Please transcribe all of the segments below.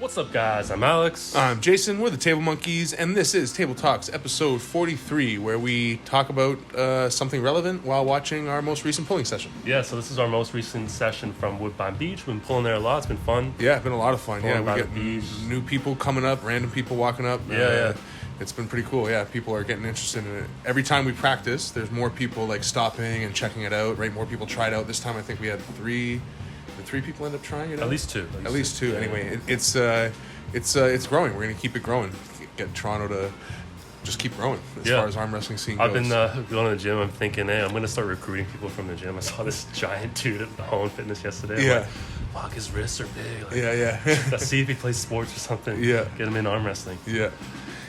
What's up, guys? I'm Alex. I'm Jason. We're the Table Monkeys, and this is Table Talks, episode 43, where we talk about something relevant while watching our most recent pulling session. Yeah, so this is our most recent session from Woodbine Beach. We've been pulling there a lot. It's been fun. Yeah, it's been a lot of fun. Pulling We get new people coming up, random people walking up. Yeah. It's been pretty cool. Yeah, people are getting interested in it. Every time we practice, there's more people like stopping and checking it out, right? More people try it out. This time I think we had three people end up trying it out? At least two. At least two. Anyway, it's growing. We're going to keep it growing. Get Toronto to just keep growing as far as arm wrestling scene goes. I've been going to the gym. I'm thinking, hey, I'm going to start recruiting people from the gym. I saw this giant dude at the Home Fitness yesterday. Yeah. I'm like, fuck, his wrists are big. Like, Yeah. Let's see if he plays sports or something. Yeah. Get him in arm wrestling. Yeah.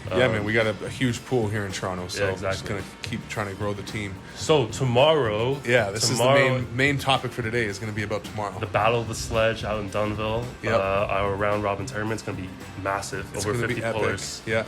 Yeah, man, we got a huge pool here in Toronto, so exactly. we're just going to keep trying to grow the team. So tomorrow... Yeah, this is the main topic for today is going to be about tomorrow. The Battle of the Sledge out in Dunnville. Yep. Our round-robin tournement is going to be massive. It's over gonna 50 be epic. pullers. Yeah.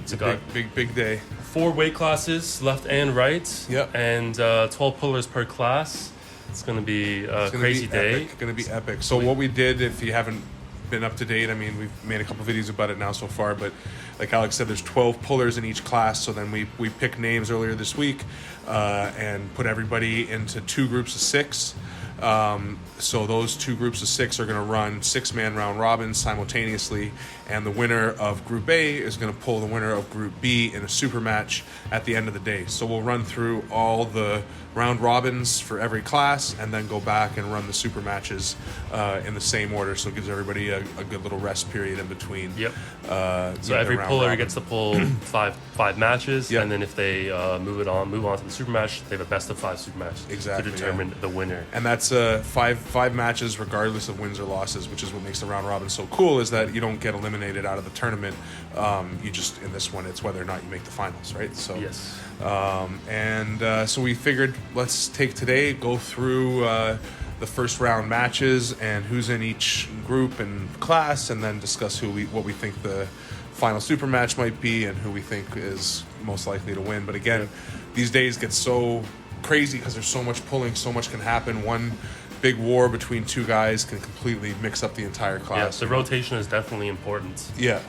It's a big day. 4 weight classes, left and right. Yep. And 12 pullers per class. It's going to be a crazy day. It's going to be epic. So what we did, if you haven't been up to date, I mean, we've made a couple videos about it now so far, but like Alex said, there's 12 pullers in each class. So then we picked names earlier this week and put everybody into 2 groups of 6. So those 2 groups of 6 are going to run 6-man round robins simultaneously, and the winner of Group A is going to pull the winner of Group B in a super match at the end of the day. So we'll run through all the round robins for every class and then go back and run the super matches in the same order, so it gives everybody a good little rest period in between. Yep. So every puller gets to pull five matches, and then if they move on to the super match, they have a best of 5 super match to determine the winner. And that's five matches regardless of wins or losses, which is what makes the round robin so cool, is that you don't get eliminated out of the tournament. You just, in this one, it's whether or not you make the finals, right? So yes. So we figured let's take today, go through the first round matches and who's in each group and class, and then discuss what we think the final super match might be and who we think is most likely to win. But again, these days get so crazy because there's so much pulling, so much can happen. One big war between 2 guys can completely mix up the entire class. Yeah, the rotation is definitely important. Yeah.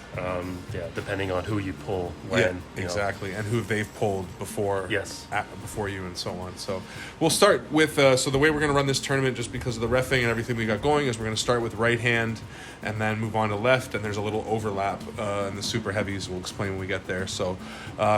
Depending on who you pull when. Yeah, exactly. And who they've pulled before. Yes. Before you and so on. So we'll start with, so the way we're going to run this tournament, just because of the reffing and everything we got going, is we're going to start with right hand and then move on to left, and there's a little overlap in the super heavies. We'll explain when we get there. So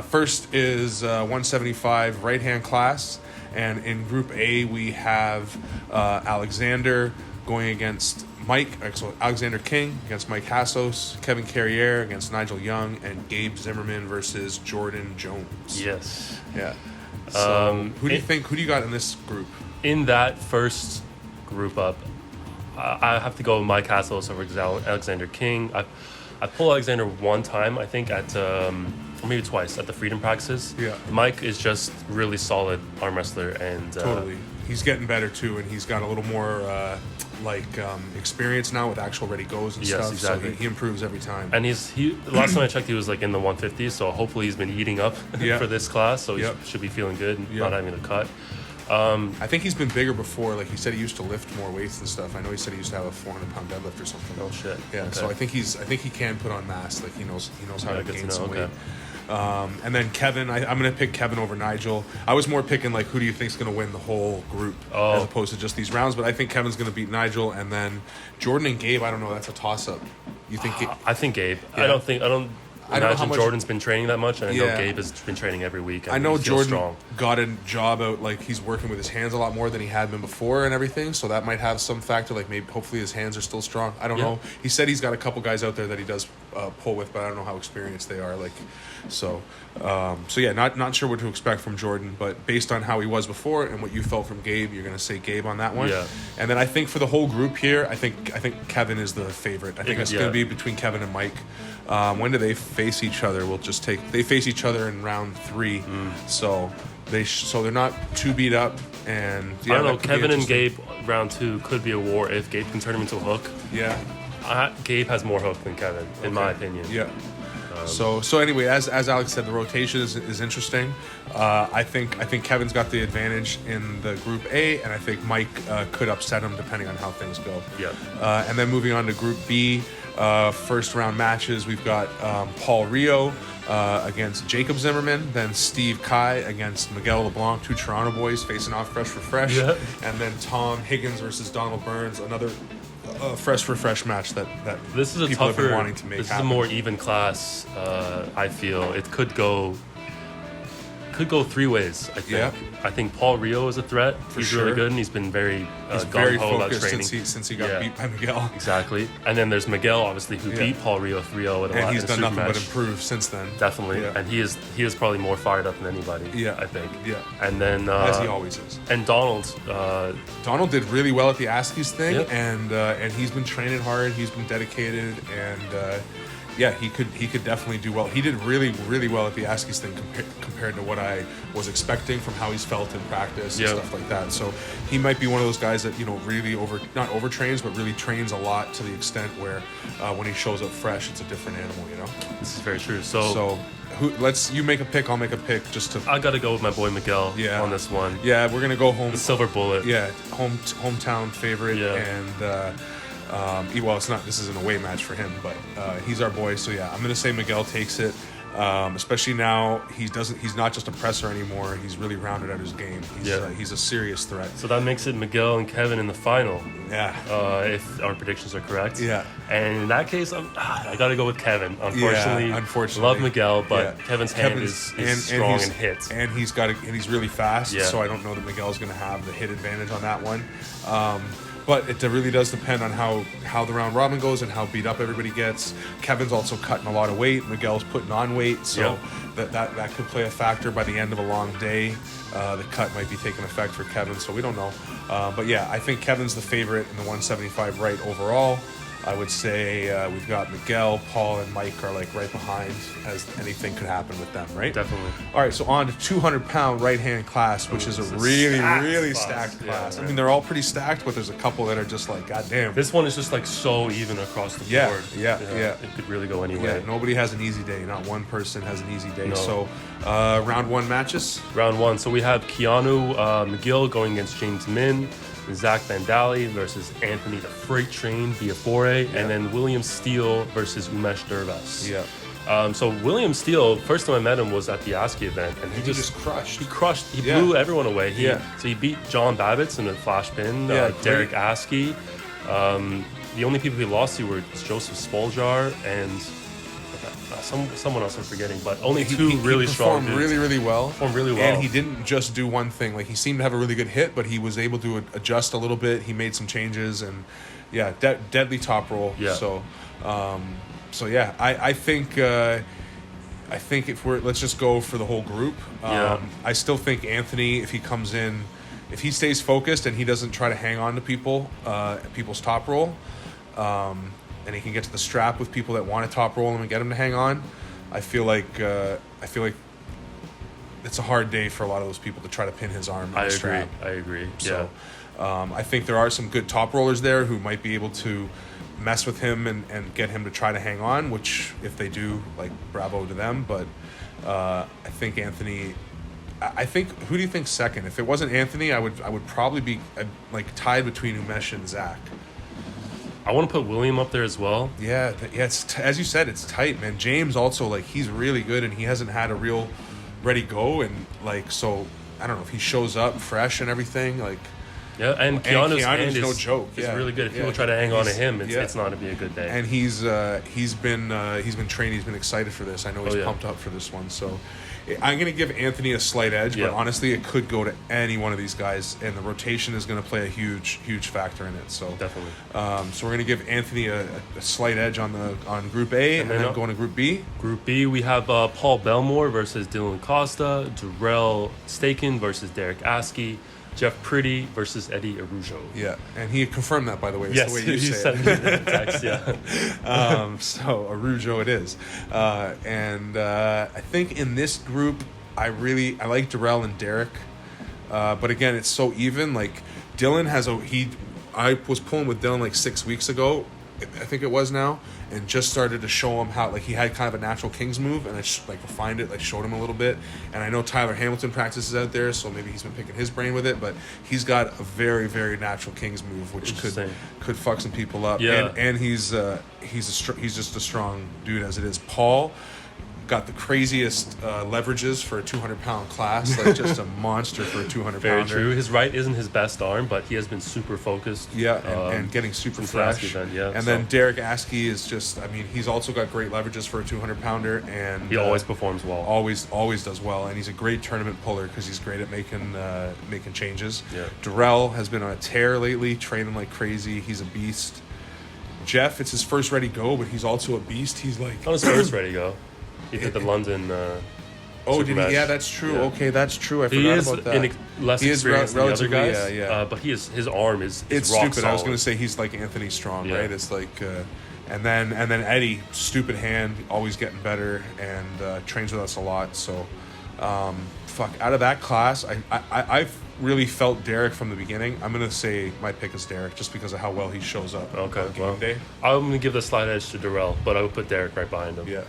first is 175 right hand class. And in Group A, we have Alexander going against Alexander King against Mike Hassos, Kevin Carriere against Nigel Young, and Gabe Zimmerman versus Jordan Jones. Yes. Yeah. So who do you got in this group? In that first group up, I have to go with Mike Hassos over Alexander King. I pulled Alexander one time, I think, at... or maybe twice at the freedom practices. Yeah. Mike is just really solid arm wrestler, and totally. He's getting better too, and he's got a little more experience now with actual ready goes and stuff. Exactly. So he improves every time. And he last time I checked, he was like in the 150s. So hopefully he's been eating up for this class. So he should be feeling good, and not having to cut. I think he's been bigger before. Like he said, he used to lift more weights and stuff. I know he said he used to have a 400-pound deadlift or something. Oh shit! Yeah. Okay. So I think he can put on mass. Like he knows how to gain some weight. And then Kevin, I'm going to pick Kevin over Nigel. I was more picking like who do you think is going to win the whole group as opposed to just these rounds. But I think Kevin's going to beat Nigel, and then Jordan and Gabe. I don't know. That's a toss up. You think? I think Gabe. Yeah. I don't imagine Jordan's been training that much, and I know Gabe has been training every week. And I know Jordan got a job out, like he's working with his hands a lot more than he had been before and everything, so that might have some factor, like maybe hopefully his hands are still strong. I don't know. He said he's got a couple guys out there that he does pull with, but I don't know how experienced they are. Not sure what to expect from Jordan, but based on how he was before and what you felt from Gabe, you're going to say Gabe on that one. Yeah. And then I think for the whole group here, I think Kevin is the favorite. I think it's going to be between Kevin and Mike. When do they face each other? They face each other in round 3, so they're not too beat up. And I don't know. Kevin and Gabe round 2 could be a war if Gabe can turn him into a hook. Yeah. Gabe has more hook than Kevin, in my opinion. Yeah. So anyway, as Alex said, the rotation is interesting. I think Kevin's got the advantage in the Group A, and I think Mike could upset him depending on how things go. Yeah. And then moving on to Group B, first round matches, we've got Paul Rio against Jacob Zimmerman, then Steve Kai against Miguel LeBlanc, two Toronto boys facing off fresh for fresh, and then Tom Higgins versus Donald Burns, another fresh for fresh match that this is a people tougher. have been wanting to make this happen. is a more even class. I feel it could go three ways. I think. Yeah. I think Paul Rio is a threat. He's sure. really good, and he's been very He's very gung-ho about focused training since he got beat by Miguel. Exactly. And then there's Miguel, obviously, who beat Paul Rio 3-0 at a And lot he's in a done super nothing match. but improve since then. Definitely. Yeah. And he is probably more fired up than anybody. Yeah. I think. Yeah. And then As he always is. And Donald. Donald did really well at the Askies thing, Yep. and he's been training hard. He's been dedicated, and he could definitely do well. He did really, really well at the Askies thing compared to what I was expecting from how he's felt in practice and stuff like that. So he might be one of those guys that really not overtrains, but really trains a lot to the extent where when he shows up fresh, it's a different animal. This is very true. So you make a pick, I'll make a pick just to. I got to go with my boy Miguel on this one. Yeah, we're gonna go home. The silver bullet. Yeah, hometown favorite, Yeah. and well, it's not. This is an away match for him, but he's our boy. So yeah, I'm gonna say Miguel takes it. Especially now, he's not just a presser anymore. He's really rounded out his game. He's a serious threat. So that makes it Miguel and Kevin in the final. Yeah. If our predictions are correct. Yeah. And in that case, I got to go with Kevin. Unfortunately, love Miguel, but Kevin's hand is strong and hits. And he's really fast. Yeah. So I don't know that Miguel's going to have the hit advantage on that one. But it really does depend on how the round robin goes and how beat up everybody gets. Kevin's also cutting a lot of weight. Miguel's putting on weight, so that could play a factor by the end of a long day. The cut might be taking effect for Kevin, so we don't know. But yeah, I think Kevin's the favorite in the 175 right overall. I would say we've got Miguel, Paul, and Mike are like right behind, as anything could happen with them, right? Definitely. All right, so on to 200-pound right-hand class, which is a really stacked class. I mean, they're all pretty stacked, but there's a couple that are just like, goddamn. This one is just like so even across the board. Yeah. It could really go anyway. Yeah, nobody has an easy day. Not one person has an easy day. No. So, round one matches. Round one. So we have Keanu McGill going against James Min, Zach Vandali versus Anthony the Freight Train Biafore, and then William Steele versus Umesh Dervas. Yeah. So William Steele, first time I met him was at the ASCII event, and he just crushed. He blew everyone away. So he beat John Babbitts in a flash pin. Derek ASCII. The only people he lost to were Joseph Spoljar and someone else I'm forgetting, but only two really strong dudes. Really well. Performed really well. And he didn't just do one thing. Like, he seemed to have a really good hit, but he was able to adjust a little bit. He made some changes, and deadly top roll. Yeah. So, I think if let's just go for the whole group. I still think Anthony, if he comes in, if he stays focused and he doesn't try to hang on to people's top roll, and he can get to the strap with people that want to top roll him and get him to hang on, I feel like it's a hard day for a lot of those people to try to pin his arm in the strap. I agree. So, I think there are some good top rollers there who might be able to mess with him and get him to try to hang on, which if they do, like, bravo to them. But I think Anthony... who do you think second? If it wasn't Anthony, I would probably be tied between Umesh and Zach. I want to put William up there as well. Yeah. It's as you said, it's tight, man. James also, he's really good, and he hasn't had a real ready go, and so I don't know if he shows up fresh and everying. And Keanu's hand no joke. Is really good. If people try to hang on to him, it's not to be a good day. And he's been training. He's been excited for this. I know he's pumped up for this one. So I'm going to give Anthony a slight edge, but honestly, it could go to any one of these guys, and the rotation is going to play a huge factor in it. So definitely. So we're going to give Anthony a slight edge on Group A, and then going to Group B. Group B, we have Paul Belmore versus Dylan Costa, Darrell Staken versus Derek ASCII, Jeff Pretty versus Eddie Arujo. Yeah, and he confirmed that, by the way. That's Yes, the way you say sent me the text, so Arujo it is. And I think in this group, I like Darrell and Derek. But again, it's so even. Dylan has I was pulling with Dylan 6 weeks ago. I think it was now, and just started to show him how, like, he had kind of a natural Kings move, and I refined it, like, showed him a little bit. And I know Tyler Hamilton practices out there, so maybe he's been picking his brain with it, but he's got a very, very natural Kings move, which could fuck some people up. Yeah. And he's just a strong dude as it is. Paul got the craziest leverages for a 200-pound class, like just a monster for a 200-pounder. Very true. His right isn't his best arm, but he has been super focused. Yeah, and getting super fresh. Then Derek Askey is just, I mean, he's also got great leverages for a 200-pounder, and he always performs well. Always does well, and he's a great tournament puller because he's great at making changes. Yeah. Darrell has been on a tear lately, training like crazy. He's a beast. Jeff, it's his first ready go, but he's also a beast. He's like on his first ready go. He did the London. Did he? Yeah, that's true. Yeah. Okay, that's true. I forgot about that. Less experienced than the other guys. Yeah. But his arm is it's rock stupid. solid. I was going to say he's like Anthony Strong, right? It's like, and then Eddie, stupid hand, always getting better, and trains with us a lot. So, out of that class, I've really felt Derek from the beginning. I'm going to say my pick is Derek just because of how well he shows up on game day. I'm going to give the slight edge to Darrell, but I would put Derek right behind him. Yeah,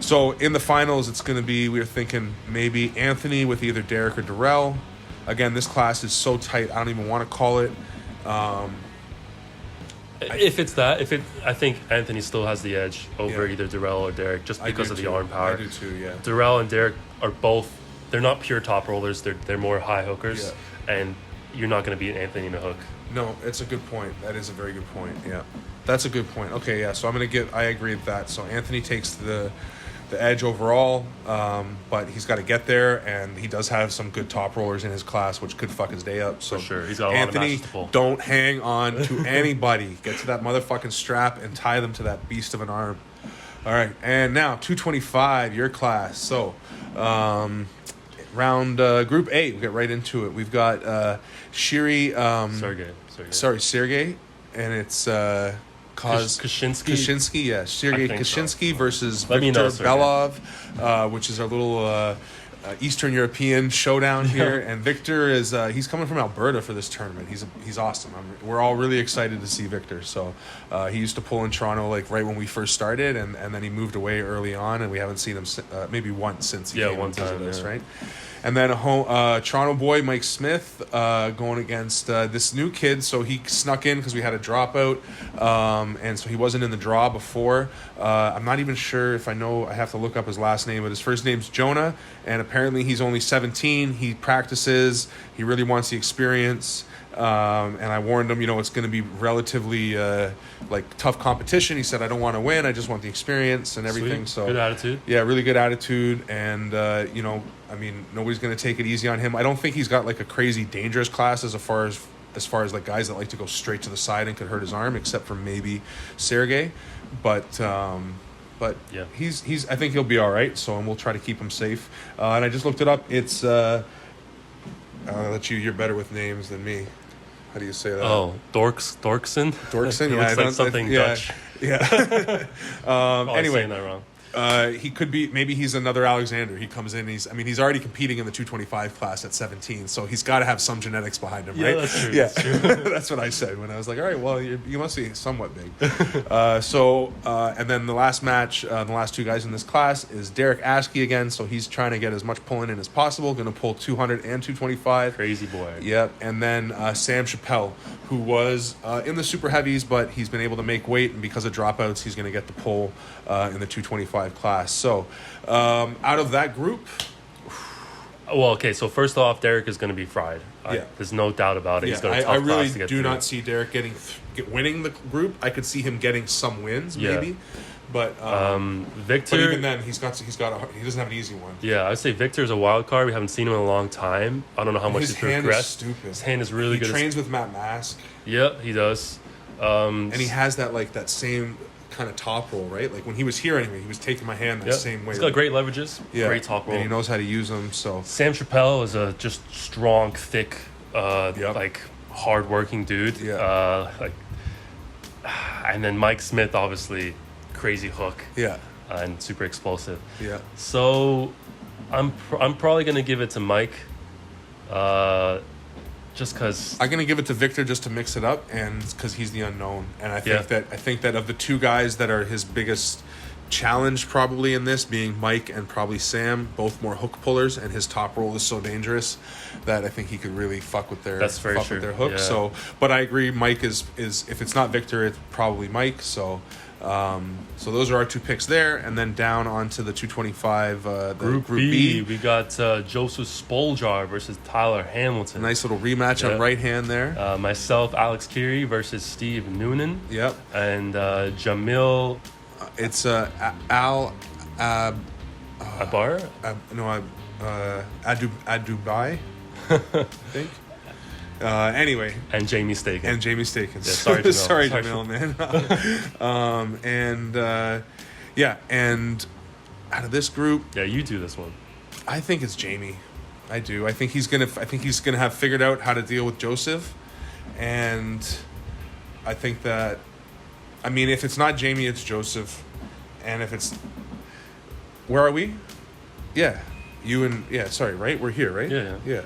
so in the finals, it's going to be, we were thinking maybe Anthony with either Derek or Darrell. Again, this class is so tight, I don't even want to call it. I think Anthony still has the edge over either Darrell or Derek just because of the arm power. I do too, yeah. Darrell and Derek are both, they're not pure top rollers, they're more high hookers, and you're not going to beat Anthony in a hook. No, it's a good point. That is a very good point, yeah. That's a good point. Okay, yeah, so I agree with that. So Anthony takes the edge overall, but he's got to get there, and he does have some good top rollers in his class, which could fuck his day up. So for sure, he's got a lot of matches to pull. Don't hang on to anybody. Get to that motherfucking strap and tie them to that beast of an arm. All right, and now 225, your class. So, round Group A, we get right into it. We've got Shiri. Sergey, and it's Kashinsky, yeah. Sergey Kashinsky versus Victor Belov, which is our little Eastern European showdown here. And Victor is he's coming from Alberta for this tournament. He's awesome. We're all really excited to see Victor. So he used to pull in Toronto like right when we first started, and then he moved away early on, and we haven't seen him maybe once since he came and visited us, right? And then Toronto boy Mike Smith going against this new kid. So he snuck in because we had a dropout, and so he wasn't in the draw before. I'm not even sure if I know. I have to look up his last name, but his first name's Jonah, and apparently he's only 17. He practices. He really wants the experience. And I warned him, it's going to be relatively tough competition. He said, I don't want to win. I just want the experience and everything. Sweet. So good attitude. Yeah, really good attitude. And, nobody's going to take it easy on him. I don't think he's got like a crazy dangerous class as far as like guys that like to go straight to the side and could hurt his arm, except for maybe Sergey. But yeah, he's I think he'll be all right. So, and we'll try to keep him safe. And I just looked it up. It's I'll let you're better with names than me. How do you say that? Oh, Dorkson? Dorkson? It looks like something Dutch. Yeah. Anyway. Saying that wrong. He could be, maybe he's another Alexander. He comes in, he's already competing in the 225 class at 17, so he's got to have some genetics behind him, right? That's true. Yeah, that's true. That's what I said when I was like, all right, well, you must be somewhat big. And then the last match, the last two guys in this class is Derek Askey again, so he's trying to get as much pulling in as possible, going to pull 200 and 225. Crazy boy. Yep, and then Sam Chappelle, who was in the super heavies, but he's been able to make weight, and because of dropouts, he's going to get the pull in the 225 class. So out of that group, well, okay, so first off, Derek is going to be fried. There's no doubt about it. He's got a tough I really class to get do through. not see Derek winning the group. I could see him getting some wins, maybe, but Victor. But even then, he doesn't have an easy one. Yeah, I'd say Victor's a wild card. We haven't seen him in a long time. I don't know how much he's progressed. His hand is really good. He trains with Matt Mask. Yeah, he does. And he has that same kind of top roll, right? Like when he was here anyway, he was taking my hand that same way. He's got great leverages, great top roll. And he knows how to use them. So Sam Chappelle is a just strong, thick, like hard-working dude. Yeah. And then Mike Smith, obviously, crazy hook. Yeah. And super explosive. Yeah. So I'm probably gonna give it to Mike. just because I'm gonna give it to Victor just to mix it up, and because he's the unknown. And I think that of the two guys that are his biggest challenge probably in this, being Mike and probably Sam, both more hook pullers, and his top roll is so dangerous that I think he could really fuck with their That's very true. with their hook. Yeah. So, but I agree, Mike is if it's not Victor, it's probably Mike. So. So those are our two picks there, and then down onto the 225 Group B. We got Joseph Spoljar versus Tyler Hamilton. Nice little rematch on right hand there. Myself, Alex Keary versus Steve Noonan. Yep. And Jamil. It's Al. Abar. Adubai. I think. Anyway. And Jamie Staken. Yeah, sorry, Jamil. Sorry, Jamil, man. And out of this group, yeah, you do this one. I think it's Jamie. I do. I think he's gonna have figured out how to deal with Joseph, and I think that, I mean, if it's not Jamie, it's Joseph, and if it's, where are we? Yeah, you and sorry, right? We're here, right? Yeah.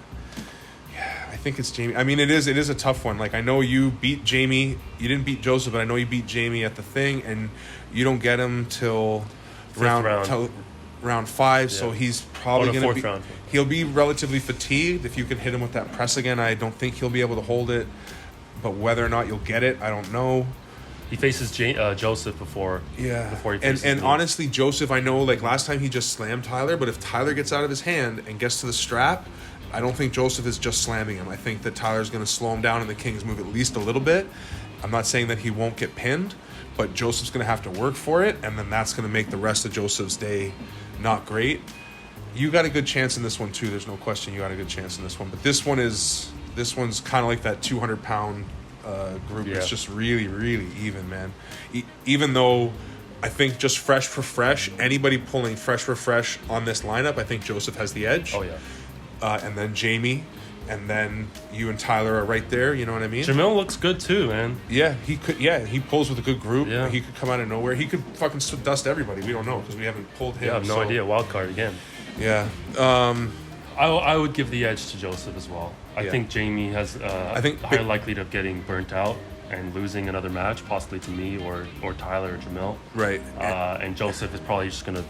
I think it's Jamie. I mean, it is a tough one. Like, I know you beat Jamie. You didn't beat Joseph, but I know you beat Jamie at the thing, and you don't get him till round 5. Yeah. So he's probably going to be. Round. He'll be relatively fatigued. If you can hit him with that press again, I don't think he'll be able to hold it. But whether or not you'll get it, I don't know. He faces Joseph before. Yeah. Before he faces and honestly, Joseph, I know, like last time he just slammed Tyler, but if Tyler gets out of his hand and gets to the strap, I don't think Joseph is just slamming him. I think that Tyler's going to slow him down and the Kings move at least a little bit. I'm not saying that he won't get pinned, but Joseph's going to have to work for it, and then that's going to make the rest of Joseph's day not great. You got a good chance in this one too. There's no question you got a good chance in this one. But this one's kind of like that 200-pound group. Yeah. It's just really, really even, man. Even though I think just fresh for fresh, anybody pulling fresh for fresh on this lineup, I think Joseph has the edge. Oh, yeah. And then Jamie, and then you and Tyler are right there. You know what I mean? Jamil looks good too, man. Yeah, he could. Yeah, he pulls with a good group. Yeah. He could come out of nowhere. He could fucking dust everybody. We don't know because we haven't pulled him. Yeah, I have no idea. Wild card again. Yeah. I would give the edge to Joseph as well. I think Jamie has higher likelihood of getting burnt out and losing another match, possibly to me or Tyler or Jamil. Right. And Joseph is probably just going to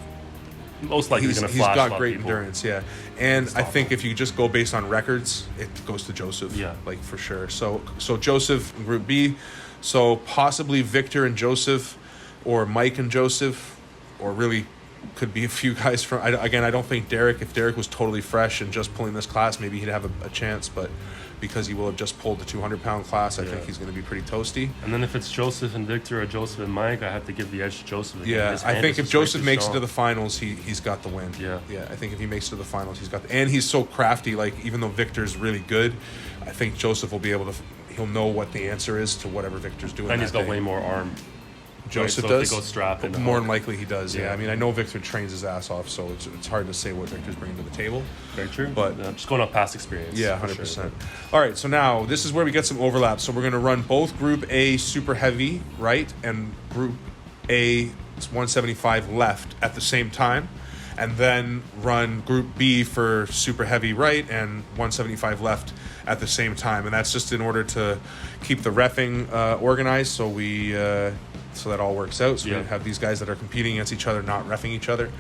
most likely going to flash. He's got great endurance, yeah. And I think if you just go based on records, it goes to Joseph, like for sure. So Joseph in Group B. So possibly Victor and Joseph, or Mike and Joseph, or really could be a few guys from. I don't think Derek. If Derek was totally fresh and just pulling this class, maybe he'd have a chance. But because he will have just pulled the 200-pound class, I think he's going to be pretty toasty. And then if it's Joseph and Victor or Joseph and Mike, I have to give the edge to Joseph again. Yeah, I think if Joseph makes it to the finals, he's got the win. Yeah. I think if he makes it to the finals, he's got and he's so crafty. Like, even though Victor's really good, I think Joseph will be able to. He'll know what the answer is to whatever Victor's doing. And he's got way more arm. Joseph right? So does. if they go strap in more than likely he does. Yeah. Yeah. I mean, I know Victor trains his ass off, so it's hard to say what Victor's bringing to the table. Very true. But just going off past experience. Yeah, 100%. Sure. All right, so now this is where we get some overlap. So we're going to run both Group A super heavy right and Group A 175 left at the same time, and then run Group B for super heavy right and 175 left at the same time. And that's just in order to keep the reffing organized, so we so that all works out. So we have these guys that are competing against each other, not reffing each other.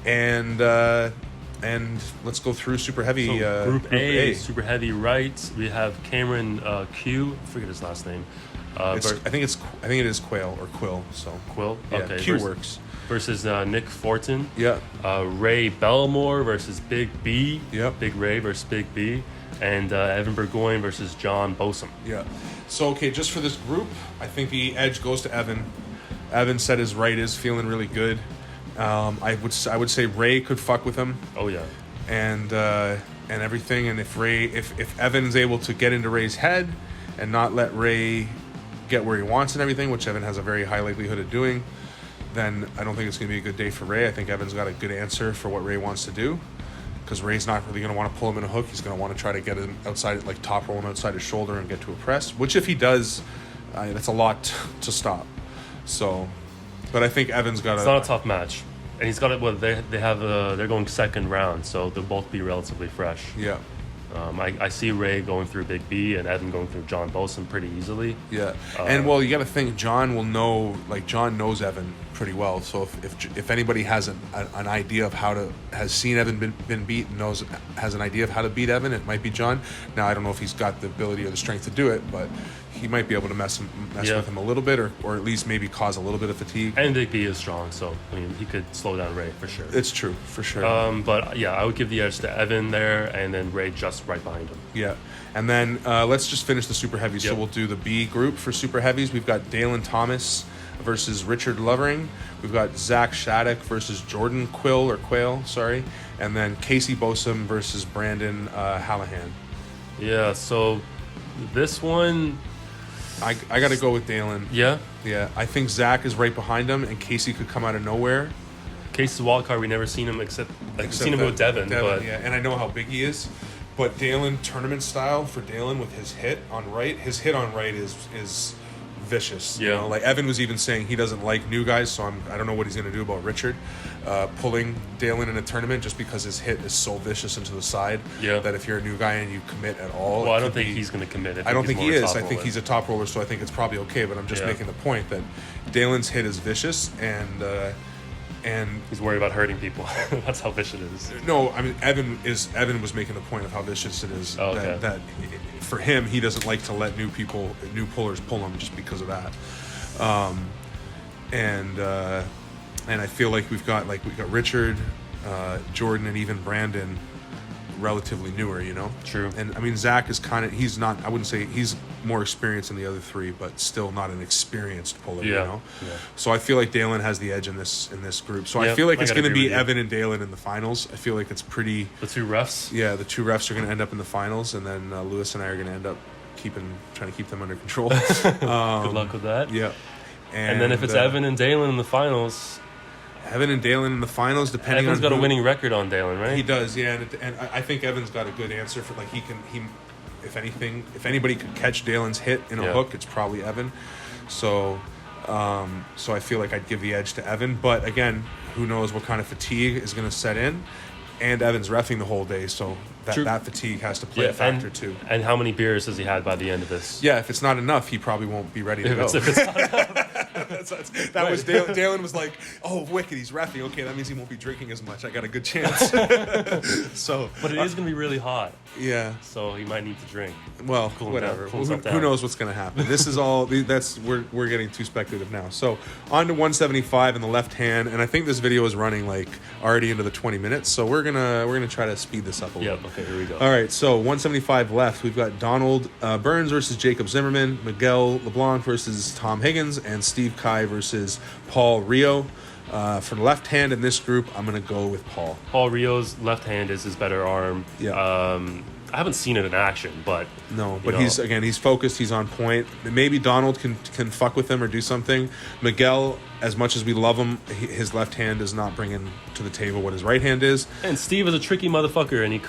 And let's go through super heavy. So Group A, super heavy right. We have Cameron Q. I forget his last name. I think it is Quail or Quill. So Quill. Yeah, okay. Q works. Versus Nick Fortin. Yeah. Ray Belmore versus Big B. Yep. Big Ray versus Big B. And Evan Burgoyne versus John Bosom. Yeah. So, okay, just for this group, I think the edge goes to Evan. Evan said his right is feeling really good. I would say Ray could fuck with him. Oh yeah. And everything. And if Evan's able to get into Ray's head and not let Ray get where he wants and everything, which Evan has a very high likelihood of doing, then I don't think it's going to be a good day for Ray. I think Evan's got a good answer for what Ray wants to do, because Ray's not really going to want to pull him in a hook. He's going to want to try to get him outside, like top rolling outside his shoulder and get to a press, which if he does, that's a lot to stop. So, but I think Evan's got It's not a tough match. And he's got it. Well, they're going second round, so they'll both be relatively fresh. Yeah. I see Ray going through Big B and Evan going through John Bosun pretty easily. Yeah, and well, you got to think John will know. Like John knows Evan pretty well. So if anybody has an idea of has seen Evan been beat and has an idea of how to beat Evan, it might be John. Now I don't know if he's got the ability or the strength to do it, but he might be able to mess with him a little bit, or at least maybe cause a little bit of fatigue. And Big B is strong, so I mean he could slow down Ray for sure. It's true, for sure. But yeah, I would give the edge to Evan there, and then Ray just right behind him. Yeah, and then let's just finish the super heavies. Yep. So we'll do the B group for super heavies. We've got Dalen Thomas versus Richard Lovering. We've got Zach Shattuck versus Jordan Quayle, sorry, and then Casey Bosom versus Brandon Hallahan. Yeah, so this one, I got to go with Dalen. Yeah, I think Zach is right behind him, and Casey could come out of nowhere. Casey's wild card. We never seen him except seen him with Devin, but yeah, and I know how big he is. But Dalen, tournament style for Dalen with his hit on right is vicious. You know, like Evan was even saying he doesn't like new guys, so I don't know what he's going to do about Richard pulling Dalen in a tournament just because his hit is so vicious into the side that if you're a new guy and you commit at all, well, I don't think he's going to commit. I don't think he is. I think he's a top roller, so I think it's probably okay. But I'm just making the point that Dalen's hit is vicious and he's worried about hurting people. That's how vicious it is. No, I mean Evan was making the point of how vicious it is. That for him, he doesn't like to let new pullers pull him just because of that. And I feel like we've got Richard, Jordan, and even Brandon relatively newer, you know? True. And I mean, Zach is he's not, I wouldn't say he's more experienced than the other three, but still not an experienced puller, you know? Yeah. So I feel like Dalen has the edge in this group. So I feel like it's going to be Evan and Dalen in the finals. I feel like it's pretty... The two refs? Yeah, the two refs are going to end up in the finals, and then Lewis and I are going to end up trying to keep them under control. Good luck with that. Yeah. And then if it's Evan and Dalen in the finals... Evan and Dalen in the finals, depending Evan's on got a winning record on Dalen, right? He does, yeah, and I think Evan's got a good answer for if anybody could catch Dalen's hit in a hook, it's probably Evan. So I feel like I'd give the edge to Evan, but again, who knows what kind of fatigue is going to set in, and Evan's reffing the whole day, so that fatigue has to play a factor too. And how many beers has he had by the end of this? Yeah, if it's not enough, he probably won't be ready to go. If it's not enough. That was Dalen was like, oh, wicked, he's reffing. Okay, that means he won't be drinking as much. I got a good chance. But it is going to be really hot. Yeah. So he might need to drink. Well, whatever. Who knows what's going to happen? This is all. We're getting too speculative now. So on to 175 in the left hand, and I think this video is running already into the 20 minutes. So we're gonna try to speed this up a little. Okay, here we go. All right. So 175 left. We've got Donald Burns versus Jacob Zimmerman, Miguel LeBlanc versus Tom Higgins, and Steve Kai versus Paul Rio. For the left hand in this group, I'm going to go with Paul. Paul Rio's left hand is his better arm. Yeah. I haven't seen it in action, but... No, but he's focused, he's on point. Maybe Donald can fuck with him or do something. Miguel, as much as we love him, his left hand does not bring in to the table what his right hand is. And Steve is a tricky motherfucker, and he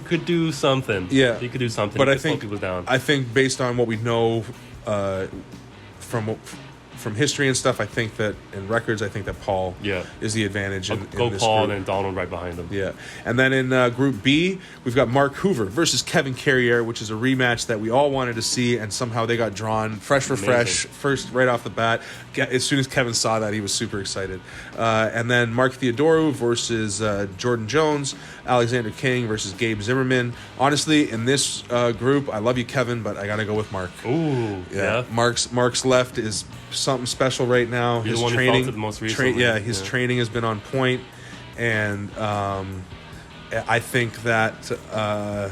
could do something. Yeah. He could do something. But I think based on what we know from history and stuff, I think that in records, I think that Paul is the advantage in this Paul group. and then Donald right behind him. Yeah. And then in Group B, we've got Mark Hoover versus Kevin Carrier, which is a rematch that we all wanted to see, and somehow they got drawn fresh, first right off the bat. As soon as Kevin saw that, he was super excited. And then Mark Theodorou versus Jordan Jones, Alexander King versus Gabe Zimmerman. Honestly, in this group, I love you, Kevin, but I got to go with Mark. Ooh, yeah. Mark's left is something special right now. His training, the most recently. His training has been on point, and I think that I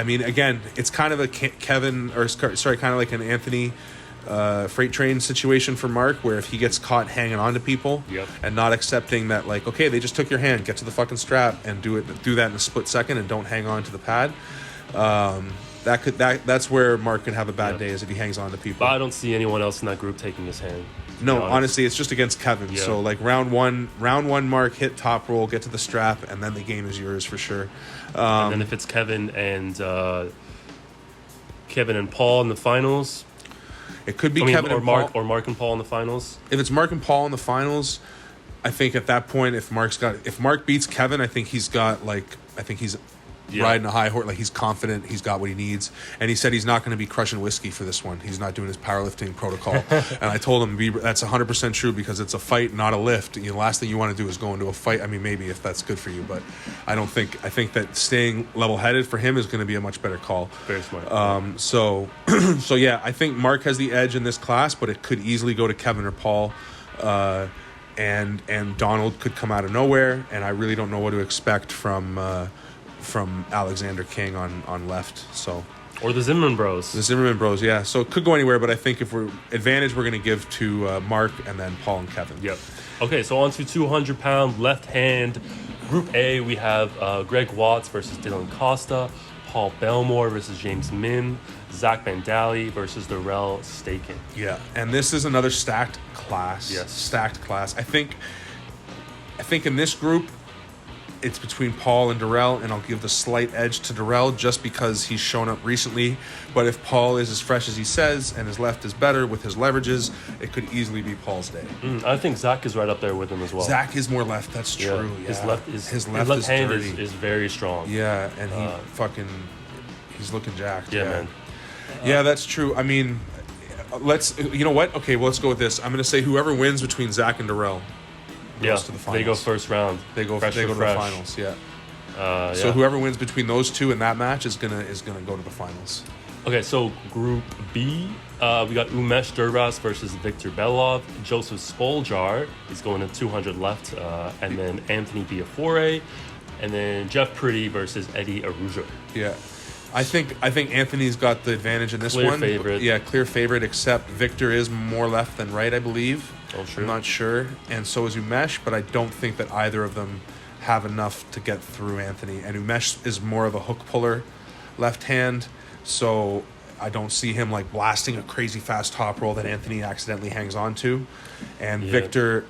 mean, again, it's kind of a kind of like an Anthony freight train situation for Mark, where if he gets caught hanging on to people and not accepting that, like, okay, they just took your hand, get to the fucking strap and do that in a split second and don't hang on to the pad. That's where Mark can have a bad day, is if he hangs on to people. But I don't see anyone else in that group taking his hand. No, honestly, it's just against Kevin. Yeah. So like round one, Mark hit top roll, get to the strap, and then the game is yours for sure. And then if it's Kevin and Paul in the finals, it could be Kevin and Paul, or Mark and Paul in the finals. If it's Mark and Paul in the finals, I think at that point, if Mark beats Kevin, I think he's riding a high horse. Like, he's confident. He's got what he needs. And he said he's not going to be crushing whiskey for this one. He's not doing his powerlifting protocol. And I told him that's 100% true because it's a fight, not a lift. The last thing you want to do is go into a fight. I mean, maybe if that's good for you, but I think that staying level-headed for him is going to be a much better call. Very smart. So yeah, I think Mark has the edge in this class, but it could easily go to Kevin or Paul. And Donald could come out of nowhere, and I really don't know what to expect from Alexander King on left. So, or the Zimmerman Bros. The Zimmerman Bros, yeah. So it could go anywhere, but I think if we're going to give to Mark and then Paul and Kevin. Yep. Okay, so on to 200-pound left hand. Group A, we have Greg Watts versus Dylan Costa, Paul Belmore versus James Min, Zach Bandali versus Darrell Staken. Yeah, and this is another stacked class. Yes. Stacked class. I think in this group, it's between Paul and Darrell, and I'll give the slight edge to Darrell just because he's shown up recently. But if Paul is as fresh as he says and his left is better with his leverages, it could easily be Paul's day. I think Zach is right up there with him as well. Zach is more left. That's true. Yeah. His left hand is very strong. Yeah, and he's looking jacked. Yeah, man. Yeah, that's true. I mean, you know what? Okay, well, let's go with this. I'm going to say whoever wins between Zach and Darrell goes to the finals. They go first round. They go to the finals. Yeah. So whoever wins between those two in that match is gonna go to the finals. Okay, so Group B, we got Umesh Durbas versus Victor Belov. Joseph Spoljar is going to 200 left, and then Anthony Biafore, and then Jeff Pretty versus Eddie Arujo. Yeah. I think Anthony's got the advantage in this one. Clear favorite. Yeah, clear favorite, except Victor is more left than right, I believe. Oh, sure. I'm not sure. And so is Umesh, but I don't think that either of them have enough to get through Anthony. And Umesh is more of a hook puller left hand, so I don't see him like blasting a crazy fast top roll that Anthony accidentally hangs on to. And Victor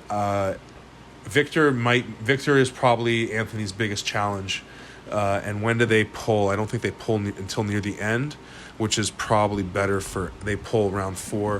is probably Anthony's biggest challenge. And when do they pull? I don't think they pull until near the end, which is probably better they pull round 4,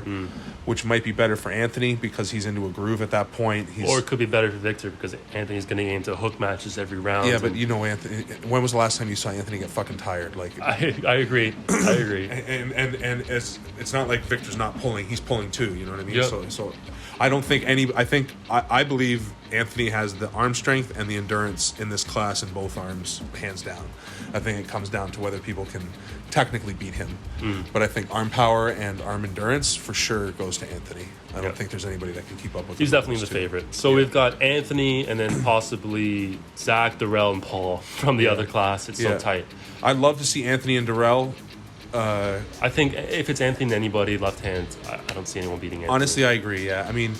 which might be better for Anthony because he's into a groove at that point. Or it could be better for Victor because Anthony's going to aim to hook matches every round. Yeah, but Anthony, when was the last time you saw Anthony get fucking tired? Like, I agree. I agree. And it's not like Victor's not pulling; he's pulling too. You know what I mean? Yep. So I don't think I believe Anthony has the arm strength and the endurance in this class in both arms, hands down. I think it comes down to whether people can technically beat him. But I think arm power and arm endurance for sure goes to Anthony. I don't think there's anybody that can keep up with him. He's definitely the favorite. So we've got Anthony and then possibly Zach, Darrell, and Paul from the other class. It's so tight. I'd love to see Anthony and Darrell. I think if it's Anthony and anybody left hand, I don't see anyone beating Anthony. Honestly, I agree, yeah. I mean,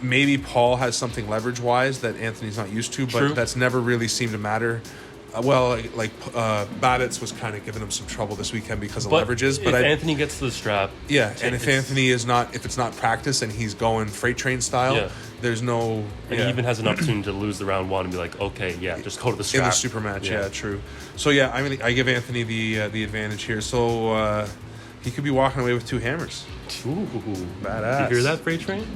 maybe Paul has something leverage-wise that Anthony's not used to, but that's never really seemed to matter. Babbitt's was kind of giving him some trouble this weekend because of leverages. But if Anthony gets to the strap... Yeah, and if Anthony is not... If it's not practice and he's going freight train style, there's no... And he even has an opportunity to lose the round 1 and be like, okay, just go to the strap. In the super match, true. So, I give Anthony the advantage here. So, he could be walking away with 2 hammers. Ooh, badass. You hear that, freight train?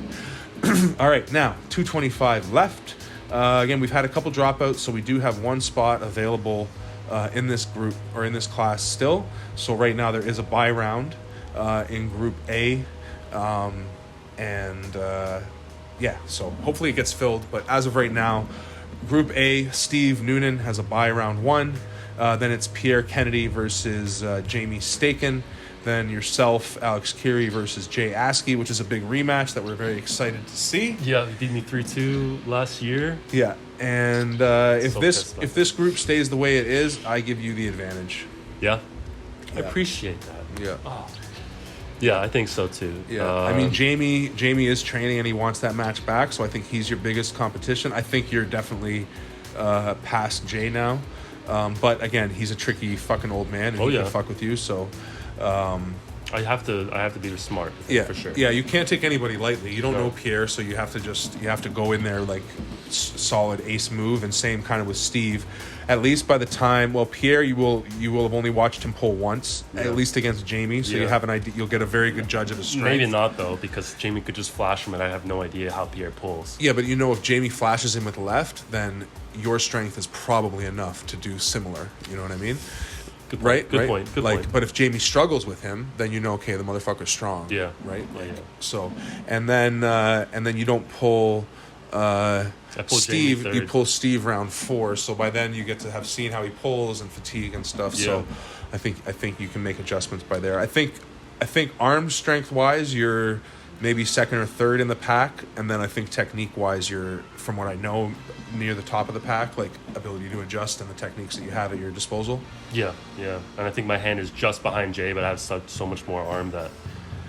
All right, now, 225 left. Again, we've had a couple dropouts, so we do have 1 spot available in this group or in this class still. So right now there is a bye round in Group A, so hopefully it gets filled. But as of right now, Group A, Steve Noonan has a bye round 1. Then it's Pierre Kennedy versus Jamie Staken. Then yourself, Alex Keary versus Jay Askey, which is a big rematch that we're very excited to see. Yeah, he beat me 3-2 last year. Yeah, and if this group stays the way it is, I give you the advantage. Yeah, I appreciate that. Yeah. Oh. Yeah, I think so too. Yeah, I mean, Jamie is training and he wants that match back, so I think he's your biggest competition. I think you're definitely past Jay now, but again, he's a tricky fucking old man and he can fuck with you, so... I have to be smart. Yeah, for sure. Yeah, you can't take anybody lightly. You don't know Pierre, so you have to go in there like solid ace move, and same kind of with Steve. At least by the time, Pierre, you will have only watched him pull once, at least against Jamie, so you have an idea. You'll get a very good judge of his strength. Maybe not though, because Jamie could just flash him, and I have no idea how Pierre pulls. Yeah, but if Jamie flashes him with left, then your strength is probably enough to do similar. You know what I mean? Good point. Right? Good point. Good point. But if Jamie struggles with him, then okay, the motherfucker's strong. Yeah. Right. Yeah. So, and then you don't pull. Steve, you pull Steve round 4, so by then you get to have seen how he pulls and fatigue and stuff. Yeah. So, I think you can make adjustments by there. I think arm strength wise, you're maybe second or third in the pack, and then I think technique wise, you're, from what I know, near the top of the pack, like ability to adjust and the techniques that you have at your disposal. Yeah, and I think my hand is just behind Jay, but I have so much more arm that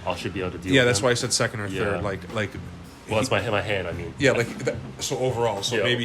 I should be able to deal. Yeah, that's why I said second or third. Like. Well, it's my hand. I mean. Yeah, so overall, maybe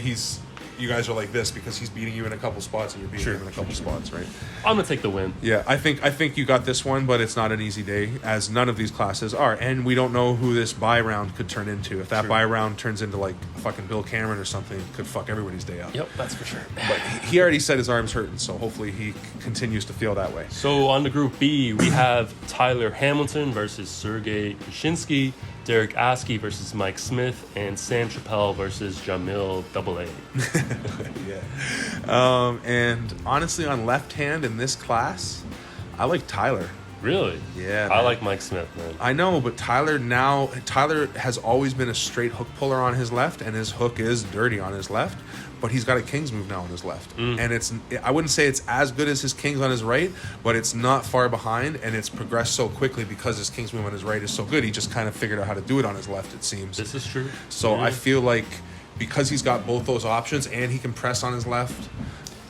you guys are like this because he's beating you in a couple spots and you're beating him in a couple spots, right? I'm gonna take the win. Yeah, I think you got this one, but it's not an easy day, as none of these classes are, and we don't know who this bye round could turn into. If that bye round turns into like fucking Bill Cameron or something, it could fuck everybody's day up. Yep, that's for sure. But he already said his arm's hurting, so hopefully he continues to feel that way. So on the Group B, we have Tyler Hamilton versus Sergey Kushinsky, Derek Askey versus Mike Smith, and Sam Chappelle versus Jamil AA. Yeah. And honestly, on left hand in this class, I like Tyler. Really? Yeah. I like Mike Smith, man. I know, but Tyler has always been a straight hook puller on his left, and his hook is dirty on his left, but he's got a king's move now on his left. And I wouldn't say it's as good as his king's on his right, but it's not far behind, and it's progressed so quickly because his king's move on his right is so good. He just kind of figured out how to do it on his left, it seems. This is true. So I feel like because he's got both those options and he can press on his left.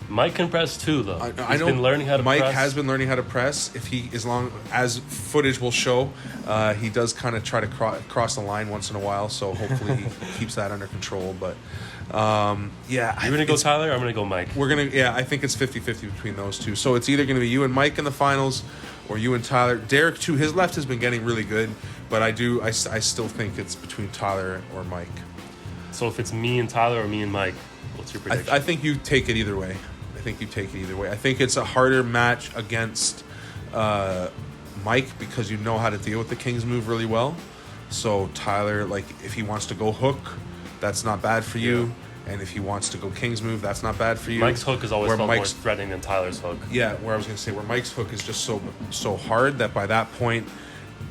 Mike can press too, though. He's been learning how to Mike press. has been learning how to press. As long as footage will show, he does kind of try to cross the line once in a while. So hopefully he keeps that under control. But yeah, you're gonna go Tyler. I'm gonna go Mike. I think it's 50-50 between those two. So it's either gonna be you and Mike in the finals, or you and Tyler. Derek to his left has been getting really good, but I still think it's between Tyler or Mike. So if it's me and Tyler or me and Mike, what's your prediction? I think you take it either way. I think it's a harder match against Mike because you know how to deal with the king's move really well. So Tyler, like, if he wants to go hook, that's not bad for you. And if he wants to go king's move, that's not bad for you. Mike's hook is always felt more threatening than Tyler's hook. Yeah, where I was going to say, where Mike's hook is just so hard that by that point,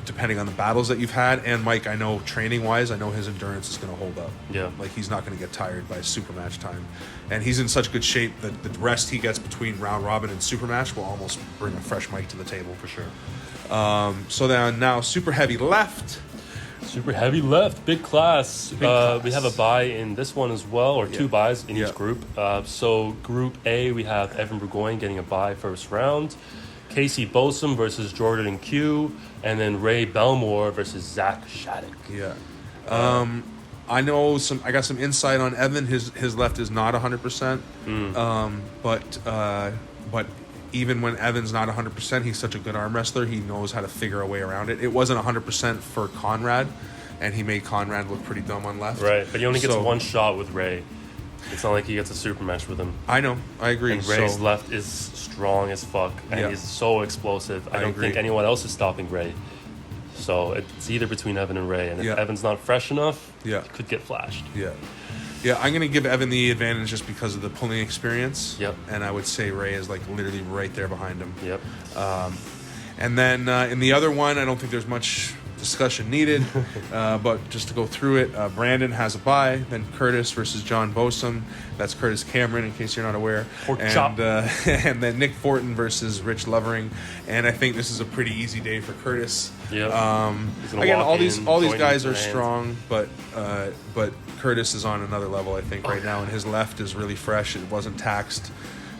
depending on the battles that you've had, and Mike, I know training-wise, I know his endurance is going to hold up. Yeah. Like, he's not going to get tired by super match time. And he's in such good shape that the rest he gets between round robin and super match will almost bring a fresh Mike to the table. For sure. So then now super heavy left. Super heavy left, big class. We have a bye in this one as well, or two byes in each group. So Group A, we have Evan Burgoyne getting a bye first round. Casey Bosom versus Jordan Q, and then Ray Belmore versus Zach Shattuck. Yeah. I know I got some insight on Evan. His left is not 100%. But even when Evan's not 100%, he's such a good arm wrestler. He knows how to figure a way around it. It wasn't 100% for Conrad, and he made Conrad look pretty dumb on left. Right, but he only gets one shot with Ray. It's not like he gets a super match with him. I know. I agree. And Ray's left is strong as fuck, and he's so explosive. I don't think anyone else is stopping Ray. So it's either between Evan and Ray, and if Evan's not fresh enough, he could get flashed. Yeah, I'm going to give Evan the advantage just because of the pulling experience. Yep. And I would say Ray is like literally right there behind him. Yep. And then in the other one, I don't think there's much discussion needed. But just to go through it, Brandon has a bye. Then Curtis versus John Bosom. That's Curtis Cameron, in case you're not aware. And then Nick Fortin versus Rich Lovering. And I think this is a pretty easy day for Curtis. Yeah. Again, all these guys are strong, but Curtis is on another level, I think, right now, and his left is really fresh. It wasn't taxed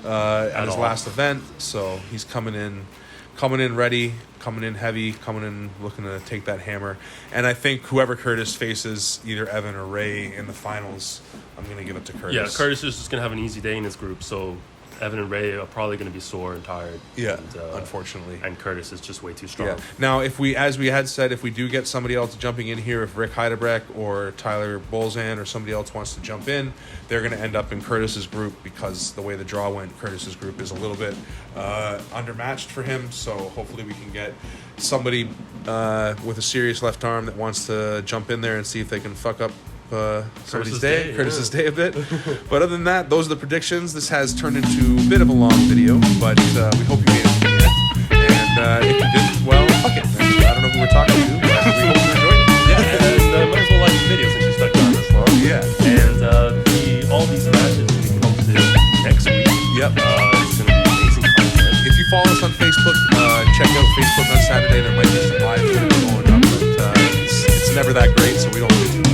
at his last event, so he's coming in ready, coming in heavy, coming in looking to take that hammer. And I think whoever Curtis faces, either Evan or Ray in the finals, I'm going to give it to Curtis. Yeah, Curtis is just going to have an easy day in his group, so Evan and Ray are probably going to be sore and tired. Yeah, and, unfortunately. And Curtis is just way too strong. Yeah. Now, as we had said, if we do get somebody else jumping in here, if Rick Heidebreck or Tyler Bolzan or somebody else wants to jump in, they're going to end up in Curtis's group because the way the draw went, Curtis's group is a little bit undermatched for him. So hopefully we can get somebody with a serious left arm that wants to jump in there and see if they can fuck up somebody's Curtis's day a bit. But other than that, those are the predictions. This has turned into a bit of a long video, but we hope you made it to the end. And if you didn't, well, fuck it. I don't know who we're talking to, but we hope you enjoyed it. Yeah, and might as well like the video since you stuck around this long. Yeah. And all these matches will be posted next week. Yep. It's going to be amazing content. If you follow us on Facebook, check out Facebook on Saturday. There might be some live videos going up, but it's never that great, so we don't do too much.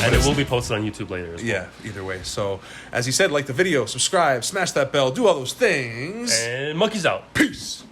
And it will be posted on YouTube later as well. Yeah, either way. So, as he said, like the video, subscribe, smash that bell, do all those things. And monkeys out. Peace.